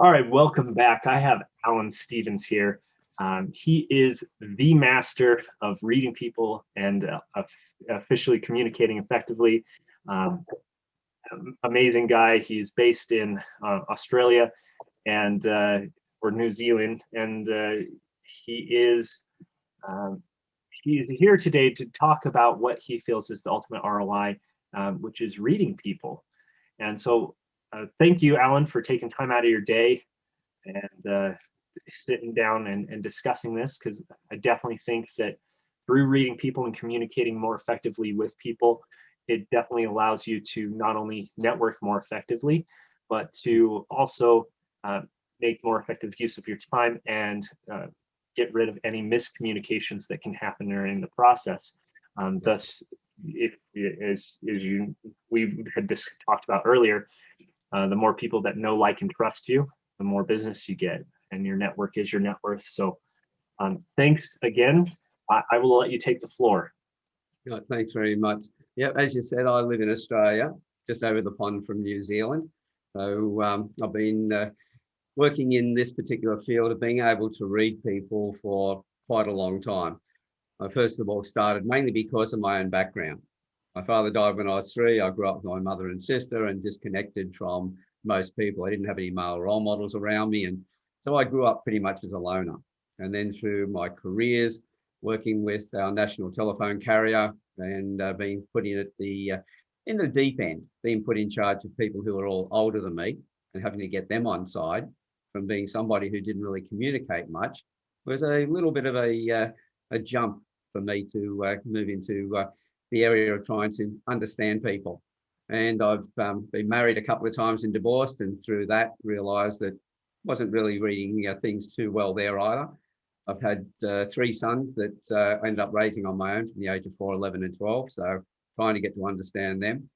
All right, welcome back. I have Alan Stevens here. He is the master of reading people and officially communicating effectively. Um, Amazing guy. He's based in Australia and or New Zealand, and he is um, he's here today to talk about what he feels is the ultimate ROI, which is reading people. And so, thank you, Alan, for taking time out of your day and sitting down and discussing this, because I definitely think that through reading people and communicating more effectively with people, it definitely allows you to not only network more effectively, but to also uh, make more effective use of your time and get rid of any miscommunications that can happen during the process. Thus, if as you we had just talked about earlier, the more people that know, like, and trust you, the more business you get, and your network is your net worth. So thanks again. I will let you take the floor. Thanks very much. Yeah, as you said, I live in Australia, just over the pond from New Zealand. So I've been working in this particular field of being able to read people for quite a long time. I first of all started mainly because of my own background. My father died when I was 3. I grew up with my mother and sister and disconnected from most people. I didn't have any male role models around me. And so I grew up pretty much as a loner. And then through my careers, working with our national telephone carrier and being put in the deep end, being put in charge of people who are all older than me and having to get them on side from being somebody who didn't really communicate much was a little bit of a jump for me to move into the area of trying to understand people. And I've been married a couple of times and divorced, and through that realised that wasn't really reading things too well there either. I've had 3 sons that I ended up raising on my own from the age of 4, 11 and 12, so trying to get to understand them.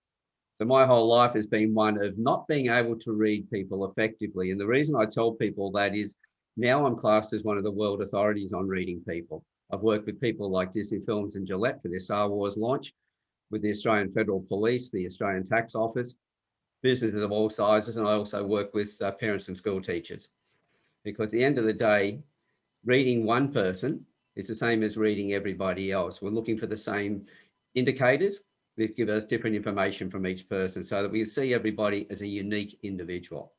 So my whole life has been one of not being able to read people effectively. And the reason I tell people that is now I'm classed as one of the world authorities on reading people. I've worked with people like Disney Films and Gillette for their Star Wars launch, with the Australian Federal Police, the Australian Tax Office, businesses of all sizes, and I also work with parents and school teachers. Because at the end of the day, reading one person is the same as reading everybody else. We're looking for the same indicators that give us different information from each person so that we see everybody as a unique individual.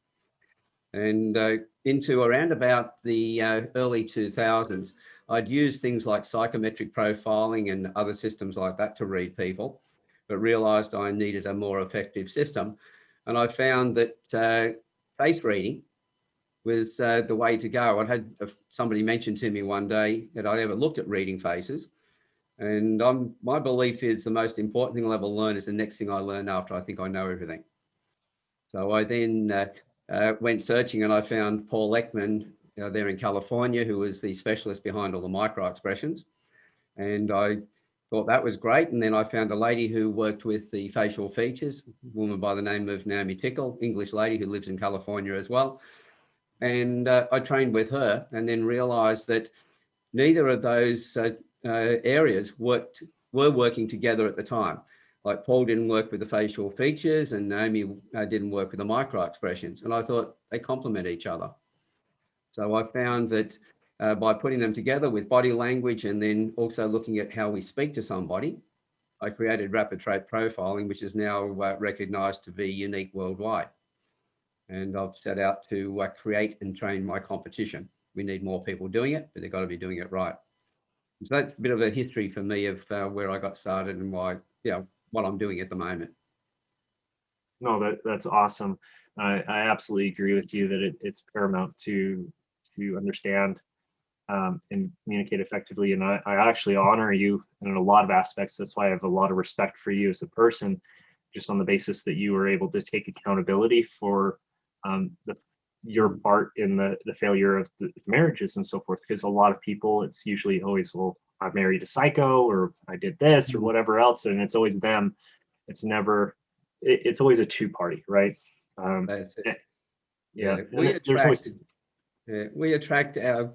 And into around about the early 2000s, I'd use things like psychometric profiling and other systems like that to read people, but realized I needed a more effective system. And I found that face reading was the way to go. I had somebody mention to me one day that I'd ever looked at reading faces. And my belief is the most important thing I'll ever learn is the next thing I learn after I think I know everything. So I then went searching and I found Paul Ekman there in California, who was the specialist behind all the micro expressions. And I thought that was great. And then I found a lady who worked with the facial features, a woman by the name of Naomi Tickle, English lady who lives in California as well. And I trained with her and then realized that neither of those areas were working together at the time. Like Paul didn't work with the facial features and Naomi didn't work with the micro expressions. And I thought they complement each other. So I found that by putting them together with body language and then also looking at how we speak to somebody, I created rapid trait profiling, which is now recognized to be unique worldwide. And I've set out to create and train my competition. We need more people doing it, but they've got to be doing it right. So that's a bit of a history for me of where I got started and why, what I'm doing at the moment. No, that's awesome. I absolutely agree with you that it's paramount to understand and communicate effectively. And I actually honor you in a lot of aspects. That's why I have a lot of respect for you as a person, just on the basis that you were able to take accountability for your part in the failure of the marriages and so forth. Because a lot of people, it's usually always, well, I married a psycho, or I did this, or whatever else, and it's always them. It's never. It's always a two-party, right? That's it. Yeah. We attract our,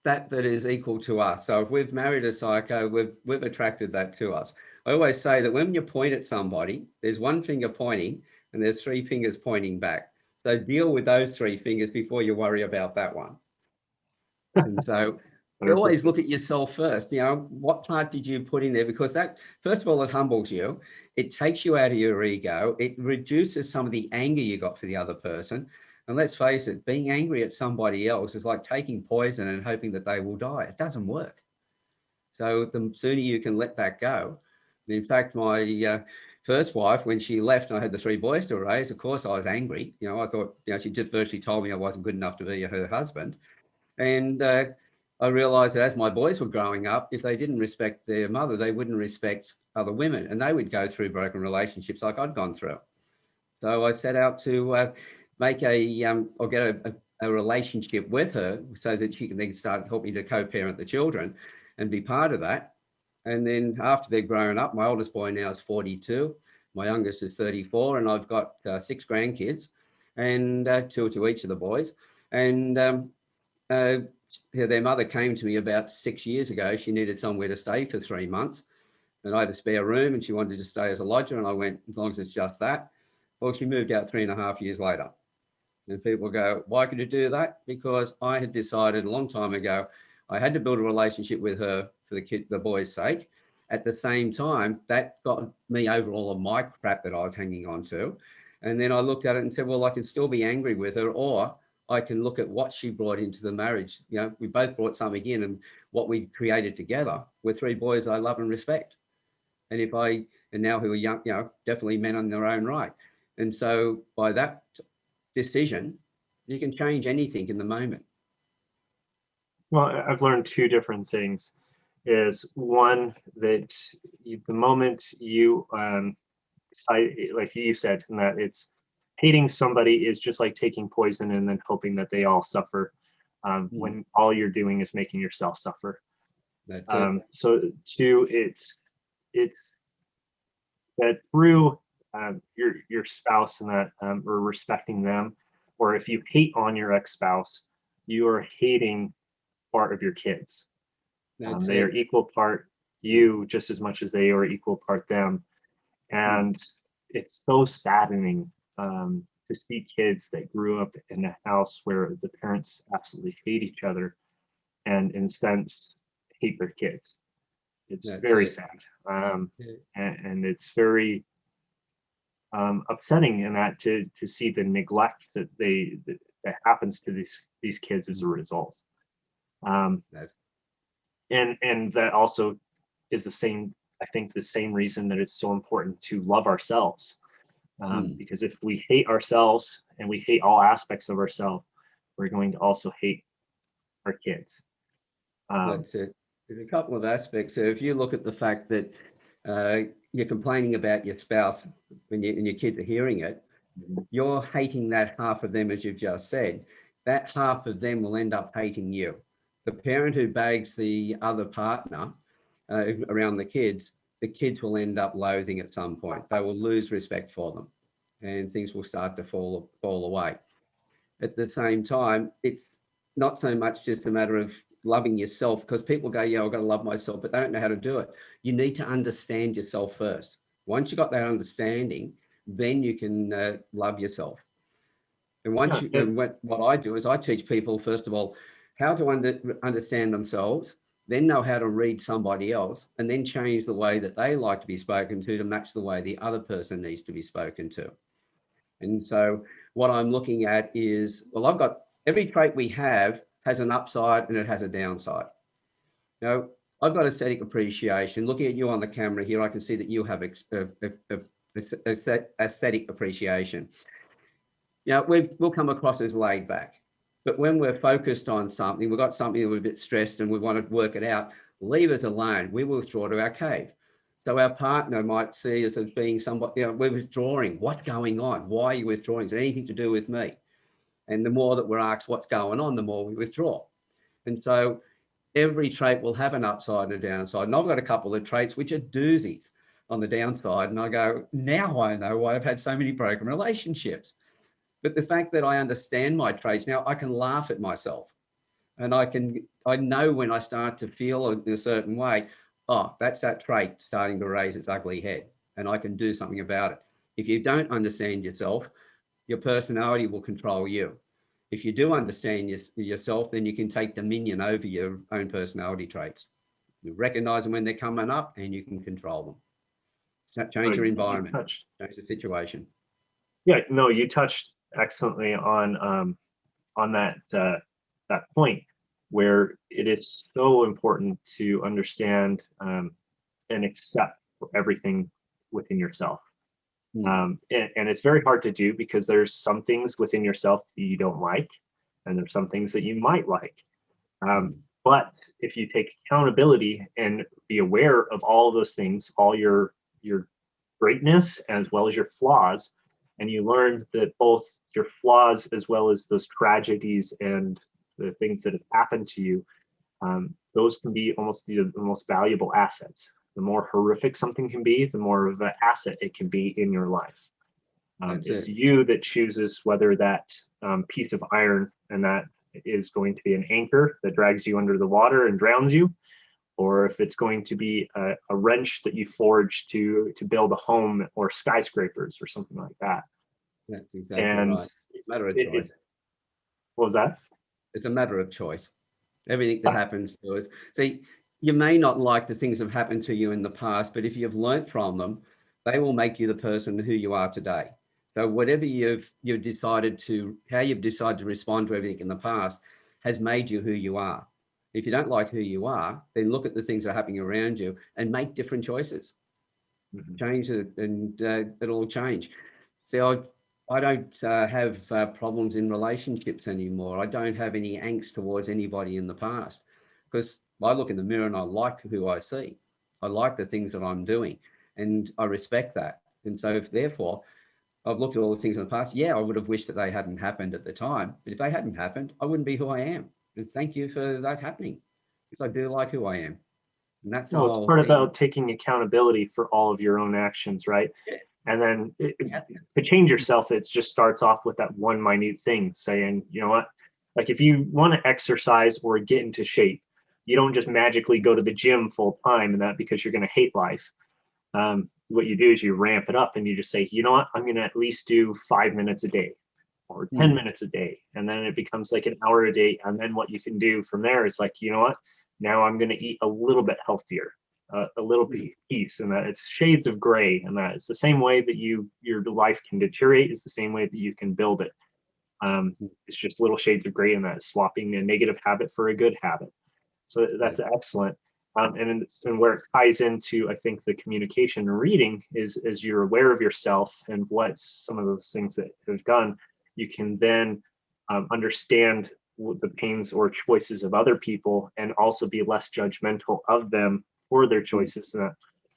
that is equal to us. So if we've married a psycho, we've attracted that to us. I always say that when you point at somebody, there's one finger pointing and there's 3 fingers pointing back. So deal with those three fingers before you worry about that one. And so you always look at yourself first. You know, what part did you put in there? Because that, first of all, it humbles you. It takes you out of your ego. It reduces some of the anger you got for the other person. And let's face it, being angry at somebody else is like taking poison and hoping that they will die. It doesn't work. So the sooner you can let that go. In fact, my first wife, when she left and I had the three boys to raise, of course, I was angry. You know, I thought, you know, she just virtually told me I wasn't good enough to be her husband. And I realized that as my boys were growing up, if they didn't respect their mother, they wouldn't respect other women, and they would go through broken relationships like I'd gone through. So I set out to make or get a relationship with her so that she can then start helping to co-parent the children and be part of that. And then after they're grown up, my oldest boy now is 42, my youngest is 34, and I've got 6 grandkids, and 2 to each of the boys. And their mother came to me about 6 years ago. She needed somewhere to stay for 3 months, and I had a spare room, and she wanted to stay as a lodger, and I went, as long as it's just that. Well, she moved out 3.5 years later. And people go, why could you do that? Because I had decided a long time ago I had to build a relationship with her for the boys' sake. At the same time, that got me over all of my crap that I was hanging on to. And then I looked at it and said, well, I can still be angry with her, or I can look at what she brought into the marriage. You know, we both brought something in, and what we created together were 3 boys I love and respect. And now who are young, you know, definitely men in their own right. And so by that decision, you can change anything in the moment. Well, I've learned 2 different things. Is one, that the moment you decide, like you said, and that it's hating somebody is just like taking poison and then hoping that they all suffer, when all you're doing is making yourself suffer. That's it. So 2, it's that through your spouse and that or respecting them, or if you hate on your ex-spouse, you are hating part of your kids. They are equal part you just as much as they are equal part them. And it's so saddening to see kids that grew up in a house where the parents absolutely hate each other and in a sense hate their kids. It's very sad. And it's very upsetting in that to see the neglect that that happens to these kids as a result. And that also is the same, I think, the same reason that it's so important to love ourselves. Because if we hate ourselves and we hate all aspects of ourselves, we're going to also hate our kids. That's it. There's a couple of aspects. So if you look at the fact that you're complaining about your spouse and your kids are hearing it, you're hating that half of them, as you've just said. That half of them will end up hating you. The parent who bags the other partner around the kids will end up loathing at some point. They will lose respect for them, and things will start to fall away. At the same time, it's not so much just a matter of loving yourself, because people go, yeah, I've got to love myself, but they don't know how to do it. You need to understand yourself first. Once you've got that understanding, then you can love yourself. And what I do is I teach people, first of all, how to understand themselves, then know how to read somebody else, and then change the way that they like to be spoken to match the way the other person needs to be spoken to. And so what I'm looking at is, well, I've got every trait we have has an upside and it has a downside. Now, I've got aesthetic appreciation. Looking at you on the camera here, I can see that you have aesthetic appreciation. You know, we'll come across as laid back. But when we're focused on something, we've got something that we're a bit stressed and we want to work it out, leave us alone. We will withdraw to our cave. So our partner might see us as being somebody, you know, we're withdrawing. What's going on? Why are you withdrawing? Is it anything to do with me? And the more that we're asked what's going on, the more we withdraw. And so every trait will have an upside and a downside. And I've got a couple of traits which are doozies on the downside. And I go, now I know why I've had so many broken relationships. But the fact that I understand my traits now, I can laugh at myself. And I know when I start to feel in a certain way, oh, that's that trait starting to raise its ugly head, and I can do something about it. If you don't understand yourself, your personality will control you. If you do understand yourself, then you can take dominion over your own personality traits. You recognize them when they're coming up and you can control them. So change your environment, change the situation. Yeah, no, you touched excellently on that point where it is so important to understand and accept everything within yourself. And it's very hard to do because there's some things within yourself that you don't like, and there's some things that you might like. But if you take accountability and be aware of all of those things, all your greatness as well as your flaws, and you learn that both your flaws as well as those tragedies and the things that have happened to you, those can be almost the most valuable assets. The more horrific something can be, the more of an asset it can be in your life. It's you that chooses whether that piece of iron and that is going to be an anchor that drags you under the water and drowns you, or if it's going to be a wrench that you forge to build a home or skyscrapers or something like that. That's exactly right. It's a matter of choice. What was that? It's a matter of choice. Everything that happens to us. See, you may not like the things that have happened to you in the past, but if you've learnt from them, they will make you the person who you are today. So whatever you've decided to, how you've decided to respond to everything in the past has made you who you are. If you don't like who you are, then look at the things that are happening around you and make different choices. Change it, and it'll change. See, I don't have problems in relationships anymore. I don't have any angst towards anybody in the past, because I look in the mirror and I like who I see. I like the things that I'm doing, and I respect that. And so therefore, I've looked at all the things in the past. Yeah, I would have wished that they hadn't happened at the time, but if they hadn't happened, I wouldn't be who I am. And thank you for that happening, because I do like who I am. And that's no, it's part about taking accountability for all of your own actions, right? Yeah. And then to change yourself, it just starts off with that one minute thing, saying, you know what, like if you want to exercise or get into shape, you don't just magically go to the gym full time and that because you're going to hate life. What you do is you ramp it up and you just say, you know what, I'm going to at least do 5 minutes a day or 10 minutes a day. And then it becomes like an hour a day. And then what you can do from there is like, you know what, now I'm going to eat a little bit healthier. A little piece, and that it's shades of gray, and that it's the same way that your life can deteriorate is the same way that you can build it. It's just little shades of gray, and that is swapping a negative habit for a good habit. So that's excellent. And where it ties into, I think, the communication and reading is as you're aware of yourself and what some of those things that have done, you can then understand the pains or choices of other people and also be less judgmental of them for their choices,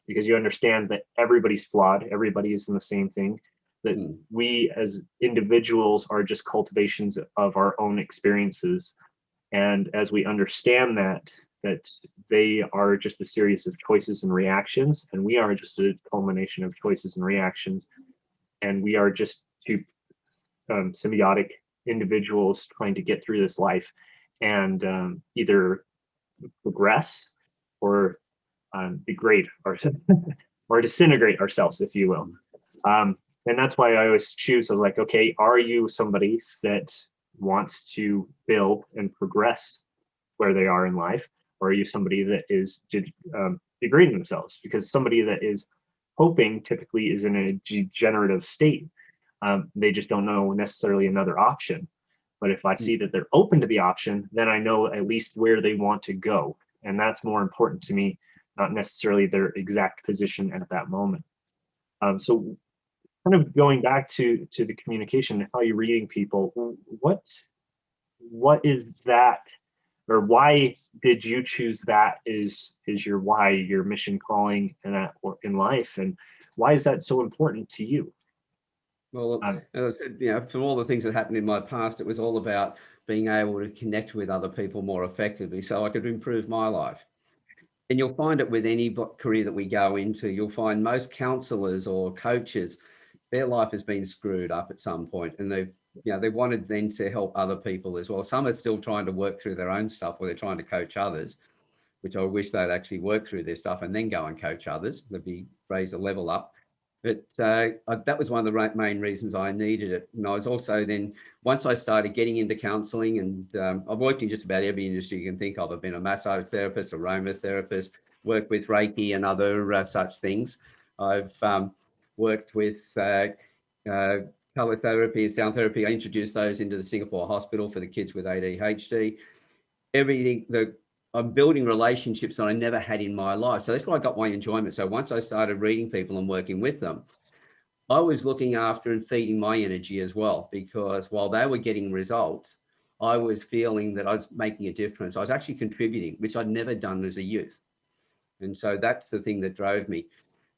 because you understand that everybody's flawed, everybody is in the same thing, that we as individuals are just cultivations of our own experiences. And as we understand that they are just a series of choices and reactions, and we are just a culmination of choices and reactions, and we are just two symbiotic individuals trying to get through this life and either progress or degrade ourselves or disintegrate ourselves, if you will. And that's why I always choose. I was like, okay, are you somebody that wants to build and progress where they are in life, or are you somebody that is degrading themselves? Because somebody that is hoping typically is in a degenerative state. They just don't know necessarily another option. But if I see that they're open to the option, then I know at least where they want to go. And that's more important to me, not necessarily their exact position at that moment. So kind of going back to the communication and how you're reading people, what is that, or why did you choose that is your why, your mission, calling, and that in life, and why is that so important to you? Well, as I said, from all the things that happened in my past, it was all about being able to connect with other people more effectively so I could improve my life. And you'll find it with any career that we go into. You'll find most counselors or coaches, their life has been screwed up at some point, and they wanted then to help other people as well. Some are still trying to work through their own stuff, where they're trying to coach others, which I wish they'd actually work through their stuff and then go and coach others. They'd raise a level up. But that was one of the main reasons I needed it. And I was also then, once I started getting into counselling, and I've worked in just about every industry you can think of. I've been a massage therapist, aromatherapist, worked with Reiki and other such things. I've worked with colour therapy and sound therapy. I introduced those into the Singapore hospital for the kids with ADHD. Everything that I'm building relationships that I never had in my life. So that's where I got my enjoyment. So once I started reading people and working with them, I was looking after and feeding my energy as well, because while they were getting results, I was feeling that I was making a difference. I was actually contributing, which I'd never done as a youth. And so that's the thing that drove me.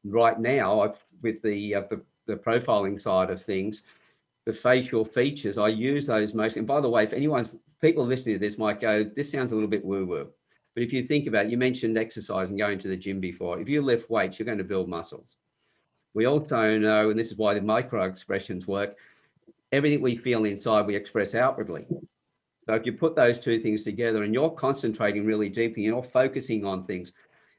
Right now, with the profiling side of things, the facial features, I use those mostly. And by the way, if people listening to this might go, this sounds a little bit woo-woo. But if you think about it, you mentioned exercise and going to the gym before. If you lift weights, you're going to build muscles. We also know, and this is why the micro expressions work, everything we feel inside, we express outwardly. So if you put those two things together and you're concentrating really deeply, and you're focusing on things,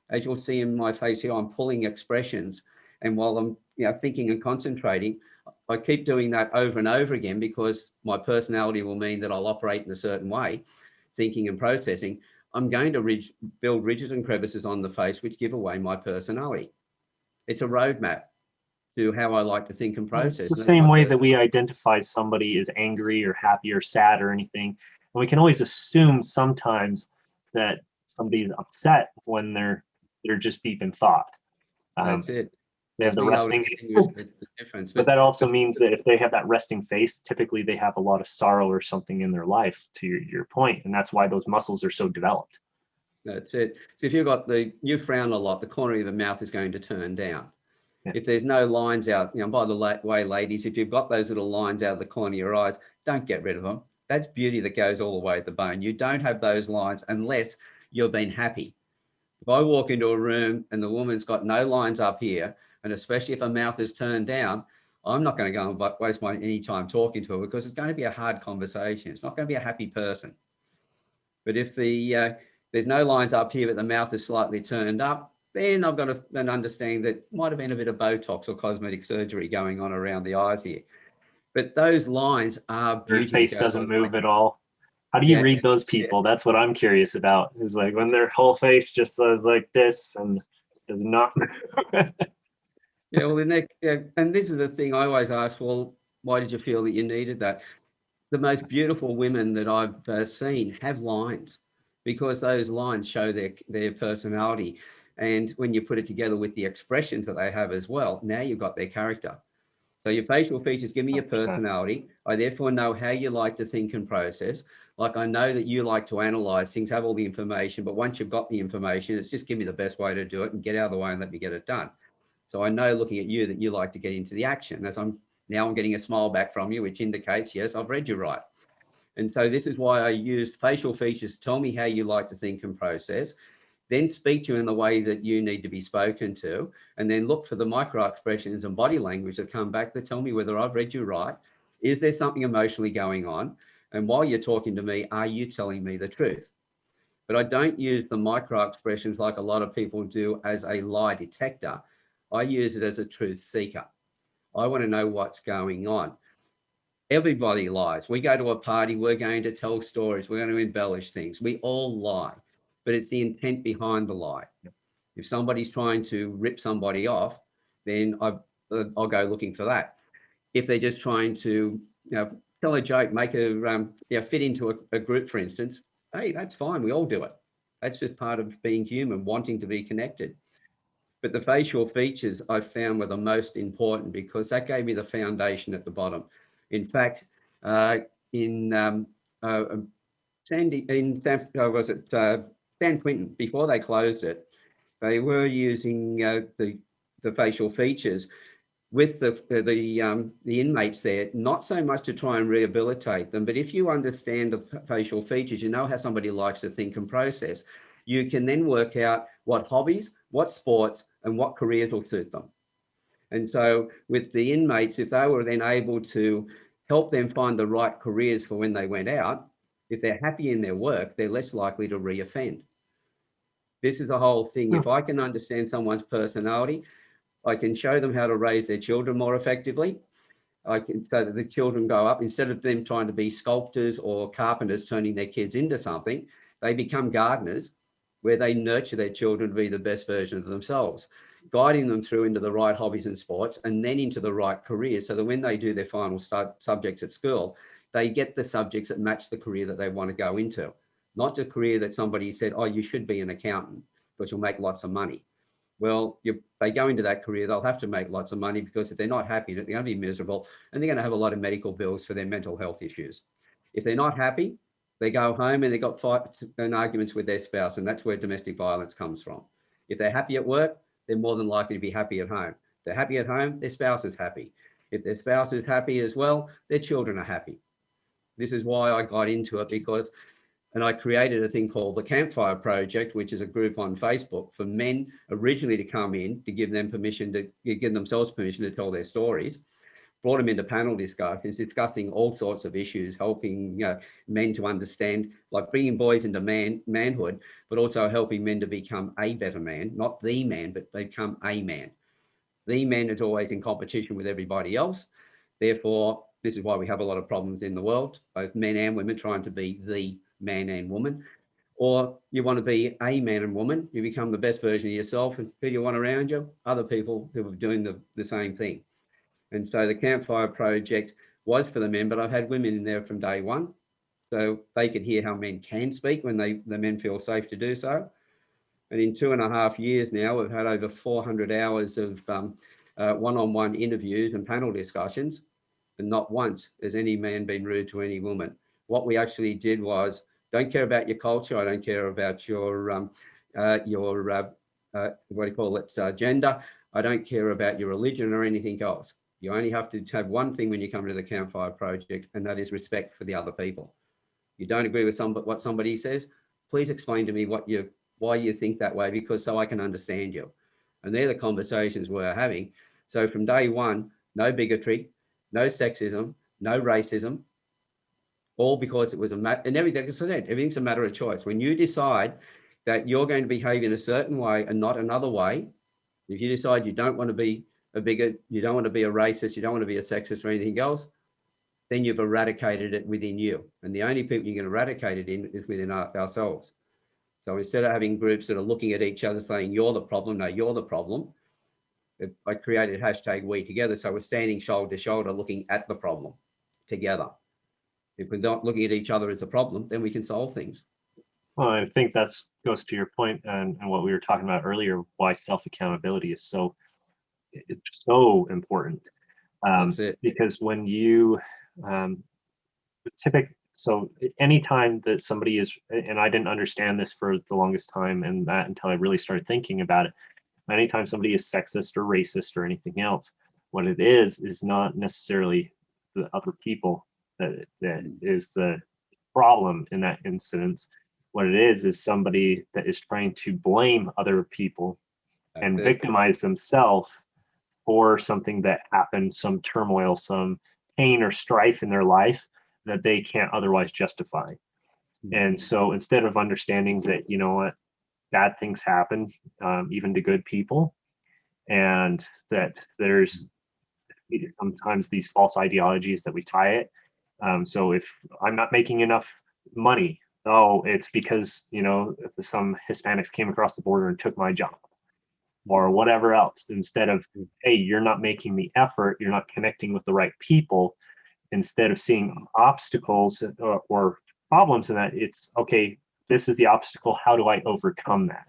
as you'll see in my face here, I'm pulling expressions. And while I'm thinking and concentrating, I keep doing that over and over again, because my personality will mean that I'll operate in a certain way, thinking and processing. I'm going to build ridges and crevices on the face, which give away my personality. It's a roadmap to how I like to think and process. It's the same way that we identify somebody as angry or happy or sad or anything. And we can always assume sometimes that somebody's upset when they're just deep in thought. That's it. They have the resting, the difference. But that also means that if they have that resting face, typically they have a lot of sorrow or something in their life, to your point, and that's why those muscles are so developed. That's it. So if you frown a lot, the corner of the mouth is going to turn down. Yeah. If there's no lines out, by the way, ladies, if you've got those little lines out of the corner of your eyes, don't get rid of them. That's beauty that goes all the way at the bone. You don't have those lines unless you've been happy. If I walk into a room and the woman's got no lines up here, and especially if her mouth is turned down, I'm not going to go and waste any time talking to her, because it's going to be a hard conversation. It's not going to be a happy person. But if there's no lines up here, but the mouth is slightly turned up, then I've got an understanding that might have been a bit of Botox or cosmetic surgery going on around the eyes here. But those lines are beauty. Your face doesn't move at all. How do you read those people? That's what I'm curious about. Is like when their whole face just says like this and does not move. Yeah, well, and this is the thing I always ask, well, why did you feel that you needed that? The most beautiful women that I've seen have lines, because those lines show their personality. And when you put it together with the expressions that they have as well, now you've got their character. So your facial features give me your personality. I therefore know how you like to think and process. Like I know that you like to analyze things, have all the information, but once you've got the information, it's just give me the best way to do it and get out of the way and let me get it done. So I know, looking at you, that you like to get into the action. I'm getting a smile back from you, which indicates, yes, I've read you right. And so this is why I use facial features to tell me how you like to think and process, then speak to you in the way that you need to be spoken to, and then look for the micro expressions and body language that come back that tell me whether I've read you right. Is there something emotionally going on? And while you're talking to me, are you telling me the truth? But I don't use the micro expressions like a lot of people do as a lie detector. I use it as a truth seeker. I want to know what's going on. Everybody lies. We go to a party, we're going to tell stories, we're going to embellish things. We all lie, but it's the intent behind the lie. If somebody's trying to rip somebody off, then I'll go looking for that. If they're just trying to tell a joke, make a fit into a group, for instance, hey, that's fine. We all do it. That's just part of being human, wanting to be connected. But the facial features I found were the most important, because that gave me the foundation at the bottom. In fact, in San Quentin, before they closed it, they were using the facial features with the inmates there, not so much to try and rehabilitate them, but if you understand the facial features, you know how somebody likes to think and process, you can then work out what hobbies, what sports, and what careers will suit them. And so with the inmates, if they were then able to help them find the right careers for when they went out, if they're happy in their work, they're less likely to reoffend. This is the whole thing. If I can understand someone's personality, I can show them how to raise their children more effectively. I can, so that the children grow up, instead of them trying to be sculptors or carpenters, turning their kids into something, they become gardeners, where they nurture their children to be the best version of themselves, guiding them through into the right hobbies and sports, and then into the right careers, so that when they do their final subjects at school, they get the subjects that match the career that they want to go into, not the career that somebody said, oh, you should be an accountant because you'll make lots of money. Well, they go into that career, they'll have to make lots of money, because if they're not happy, they're going to be miserable, and they're going to have a lot of medical bills for their mental health issues. If they're not happy, they go home and they've got fights and arguments with their spouse, and that's where domestic violence comes from. If they're happy at work, they're more than likely to be happy at home. If they're happy at home, their spouse is happy. If their spouse is happy as well, their children are happy. This is why I got into it, and I created a thing called the Campfire Project, which is a group on Facebook for men originally to come in, to give them permission to give themselves permission to tell their stories. Brought them into panel discussions, discussing all sorts of issues, helping men to understand, like bringing boys into manhood, but also helping men to become a better man, not the man, but become a man. The man is always in competition with everybody else. Therefore, this is why we have a lot of problems in the world, both men and women trying to be the man and woman. Or you want to be a man and woman, you become the best version of yourself, and who do you want around you? Other people who are doing the same thing. And so the Campfire Project was for the men, but I've had women in there from day one, so they could hear how men can speak when the men feel safe to do so. And in 2.5 years now, we've had over 400 hours of one-on-one interviews and panel discussions, and not once has any man been rude to any woman. What we actually did was, don't care about your culture, I don't care about your gender, I don't care about your religion or anything else. You only have to have one thing when you come to the Campfire Project, and that is respect for the other people. You don't agree with what somebody says, please explain to me why you think that way, because so I can understand you. And they're the conversations we're having. So from day one, no bigotry, no sexism, no racism, all because it was a matter, and everything's a matter of choice. When you decide that you're going to behave in a certain way and not another way, if you decide you don't want to be a bigot, you don't want to be a racist, you don't want to be a sexist or anything else, then you've eradicated it within you. And the only people you can eradicate it in is within ourselves. So instead of having groups that are looking at each other saying, you're the problem, no, you're the problem, I created #WeTogether. So we're standing shoulder to shoulder looking at the problem together. If we're not looking at each other as a problem, then we can solve things. Well, I think that goes to your point and what we were talking about earlier, why self-accountability is it's so important. That's it. Because when you so anytime that somebody is, and I didn't understand this for the longest time, and that until I really started thinking about it, anytime somebody is sexist or racist or anything else, what it is not necessarily the other people that is the problem in that instance. What it is somebody that is trying to blame other people and victimize themselves for something that happened, some turmoil, some pain or strife in their life that they can't otherwise justify. And so instead of understanding that, you know what, bad things happen, even to good people, and that there's sometimes these false ideologies that we tie it. So if I'm not making enough money, oh, it's because, if some Hispanics came across the border and took my job, or whatever else, instead of, hey, you're not making the effort, you're not connecting with the right people. Instead of seeing obstacles or problems in that, it's, okay, this is the obstacle, how do I overcome that?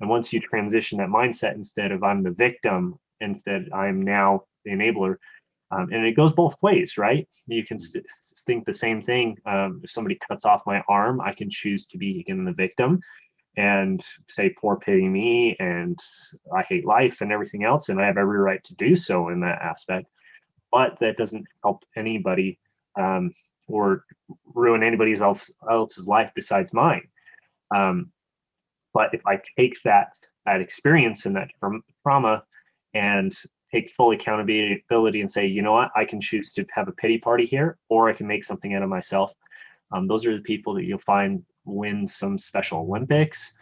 And once you transition that mindset, instead of I'm the victim, instead I'm now the enabler. And it goes both ways, right? You can think the same thing. If somebody cuts off my arm, I can choose to be, again, the victim and say, poor pity me, and I hate life and everything else, and I have every right to do so in that aspect. But that doesn't help anybody or ruin anybody else's life besides mine. But if I take that experience and that trauma and take full accountability and say, you know what, I can choose to have a pity party here, or I can make something out of myself. Those are the people that you'll find win some Special Olympics,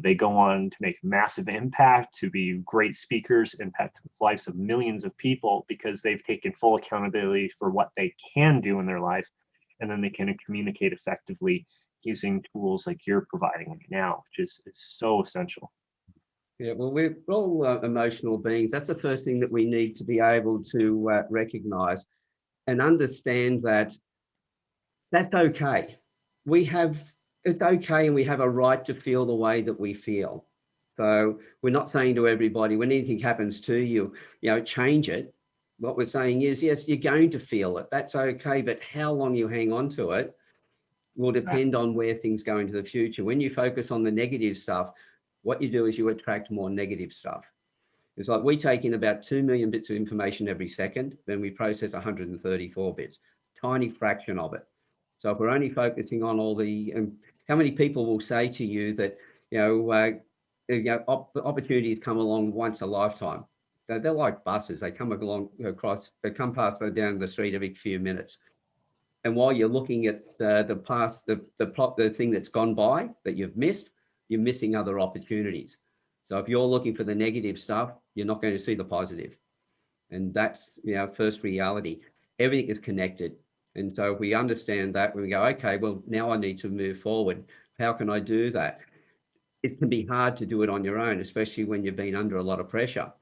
They go on to make massive impact, to be great speakers, impact the lives of millions of people because they've taken full accountability for what they can do in their life. And then they can communicate effectively using tools like you're providing right now, which is so essential. Yeah, well, we're all emotional beings. That's the first thing that we need to be able to recognize and understand that that's okay. It's okay, and we have a right to feel the way that we feel. So we're not saying to everybody, when anything happens to you, change it. What we're saying is, yes, you're going to feel it. That's okay. But how long you hang on to it will depend on where things go into the future. When you focus on the negative stuff, what you do is you attract more negative stuff. It's like we take in about 2 million bits of information every second, then we process 134 bits, tiny fraction of it. So if we're only focusing on all the, how many people will say to you that, opportunities come along once a lifetime? They're like buses. They come past down the street every few minutes. And while you're looking at the past, the thing that's gone by that you've missed, you're missing other opportunities. So if you're looking for the negative stuff, you're not going to see the positive. And that's, first reality. Everything is connected. And so if we understand that, we go, okay, well, now I need to move forward. How can I do that? It can be hard to do it on your own, especially when you've been under a lot of pressure.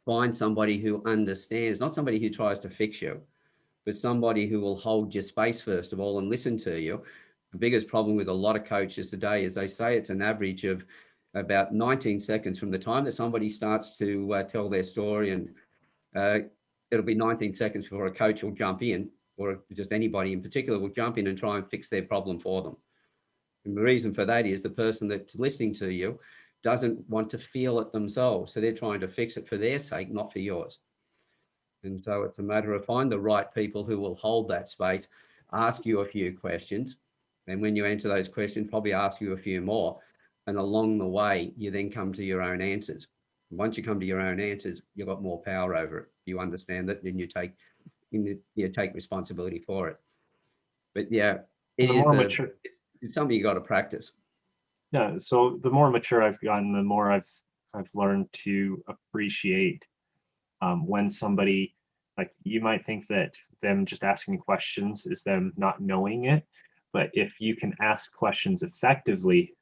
Find somebody who understands, not somebody who tries to fix you, but somebody who will hold your space first of all and listen to you. The biggest problem with a lot of coaches today is they say it's an average of about 19 seconds from the time that somebody starts to tell their story, and it'll be 19 seconds before a coach will jump in, or just anybody in particular will jump in and try and fix their problem for them. And the reason for that is the person that's listening to you doesn't want to feel it themselves. So they're trying to fix it for their sake, not for yours. And so it's a matter of find the right people who will hold that space, ask you a few questions. And when you answer those questions, probably ask you a few more. And along the way, you then come to your own answers. And once you come to your own answers, you've got more power over it. You understand it, then you take responsibility for it. But yeah, it's something you got to practice. Yeah. So the more mature I've gotten, the more I've learned to appreciate when somebody, like, you might think that them just asking questions is them not knowing it, but if you can ask questions effectively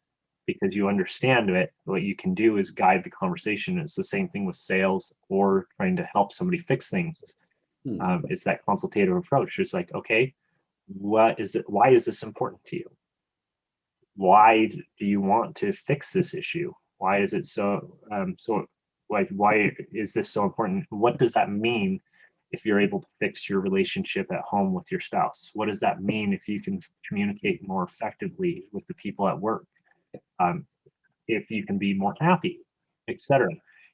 because you understand it, what you can do is guide the conversation. It's the same thing with sales or trying to help somebody fix things. It's that consultative approach. It's like, okay, what is it? Why is this important to you? Why do you want to fix this issue? Why is it why is this so important? What does that mean if you're able to fix your relationship at home with your spouse? What does that mean if you can communicate more effectively with the people at work? If you can be more happy, etc.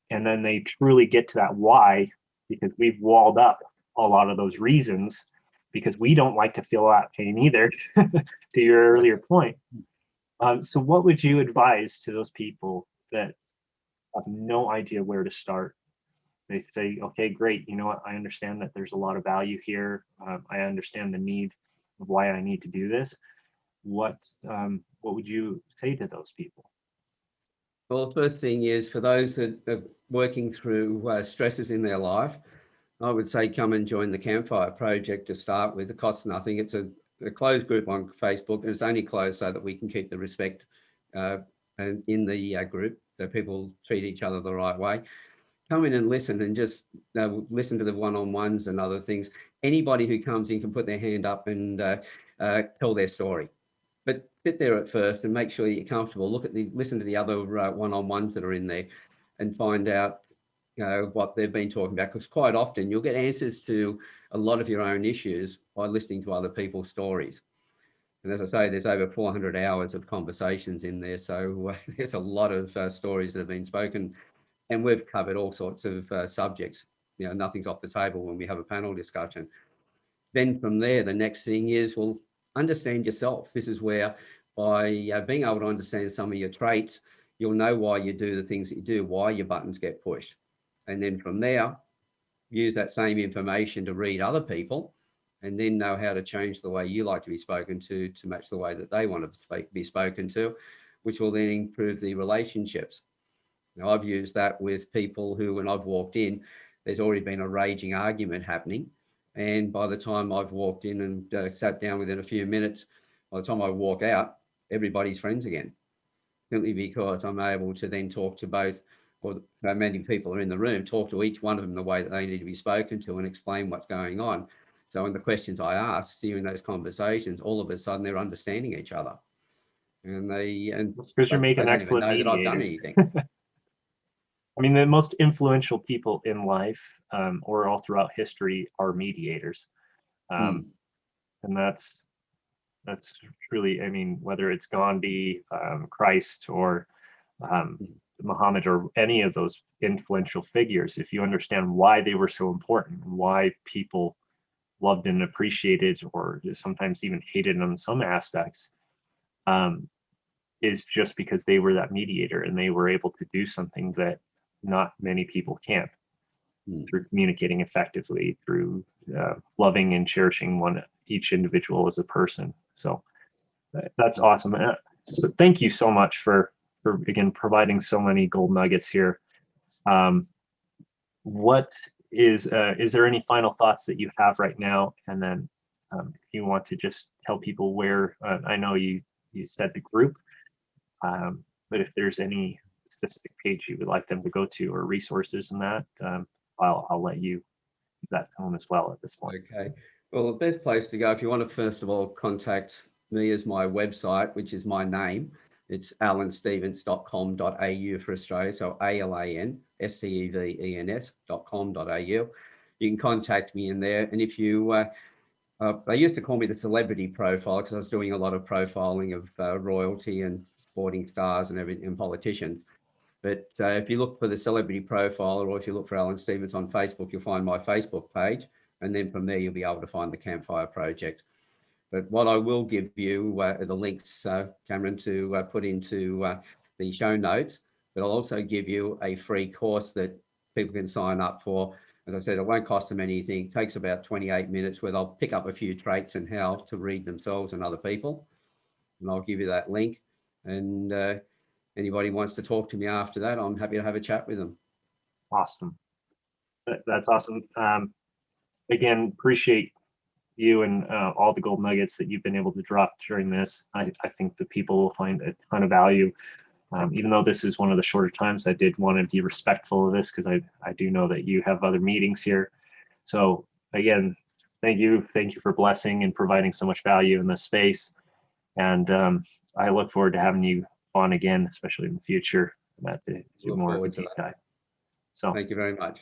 And then they truly get to that why, because we've walled up a lot of those reasons because we don't like to feel that pain either, to your earlier point. So what would you advise to those people that have no idea where to start? They say, okay, great. You know what? I understand that there's a lot of value here. I understand the need of why I need to do this. What would you say to those people? Well, the first thing is for those that are working through stresses in their life, I would say come and join the Campfire Project to start with. It costs nothing. It's a closed group on Facebook, and it's only closed so that we can keep the respect and in the group, so people treat each other the right way. Come in and listen, and just listen to the one-on-ones and other things. Anybody who comes in can put their hand up and tell their story. But sit there at first and make sure you're comfortable. Listen to the other one-on-ones that are in there, and find out what they've been talking about. Because quite often you'll get answers to a lot of your own issues by listening to other people's stories. And as I say, there's over 400 hours of conversations in there, so there's a lot of stories that have been spoken, and we've covered all sorts of subjects. Nothing's off the table when we have a panel discussion. Then from there, the next thing is, well, understand yourself. This is where, by being able to understand some of your traits, you'll know why you do the things that you do, why your buttons get pushed. And then from there, use that same information to read other people, and then know how to change the way you like to be spoken to match the way that they want to be spoken to. which will then improve the relationships. Now, I've used that with people who, when I've walked in, there's already been a raging argument happening. And by the time I've walked in and sat down within a few minutes, by the time I walk out, everybody's friends again. Simply because I'm able to then talk to both, or how many people are in the room, talk to each one of them the way that they need to be spoken to and explain what's going on. So in the questions I ask during those conversations, all of a sudden they're understanding each other. And because you're making an excellent mediator. That I've done anything. I mean, the most influential people in life, or all throughout history, are mediators, and that's really, I mean, whether it's Gandhi, Christ, or Muhammad, or any of those influential figures, if you understand why they were so important, why people loved and appreciated, or sometimes even hated on some aspects, is just because they were that mediator and they were able to do something that not many people can, through communicating effectively, through loving and cherishing each individual as a person. So that's awesome. So thank you so much for again providing so many gold nuggets here. What is there any final thoughts that you have right now? And then if you want to just tell people where, I know you said the group, but if there's any specific page you would like them to go to, or resources and that, I'll let you give that to them as well at this point. Okay. Well, the best place to go, if you want to first of all contact me, is my website, which is my name. It's alanstevens.com.au for Australia. So ALANSTEVENS.com.au. You can contact me in there. And if you, they used to call me the celebrity profile, because I was doing a lot of profiling of royalty and sporting stars and everything, and politicians. But if you look for the celebrity profile, or if you look for Alan Stevens on Facebook, you'll find my Facebook page. And then from there, you'll be able to find the Campfire Project. But what I will give you are the links, Cameron, to put into the show notes. But I'll also give you a free course that people can sign up for. As I said, it won't cost them anything. It takes about 28 minutes, where they'll pick up a few traits and how to read themselves and other people. And I'll give you that link. And anybody wants to talk to me after that, I'm happy to have a chat with them. Awesome. That's awesome. Again, appreciate you and all the gold nuggets that you've been able to drop during this. I think the people will find a ton of value. Even though this is one of the shorter times, I did want to be respectful of this, because I do know that you have other meetings here. So again, thank you for blessing and providing so much value in this space. And I look forward to having you on again, especially in the future, to do more of a deep dive. So thank you very much.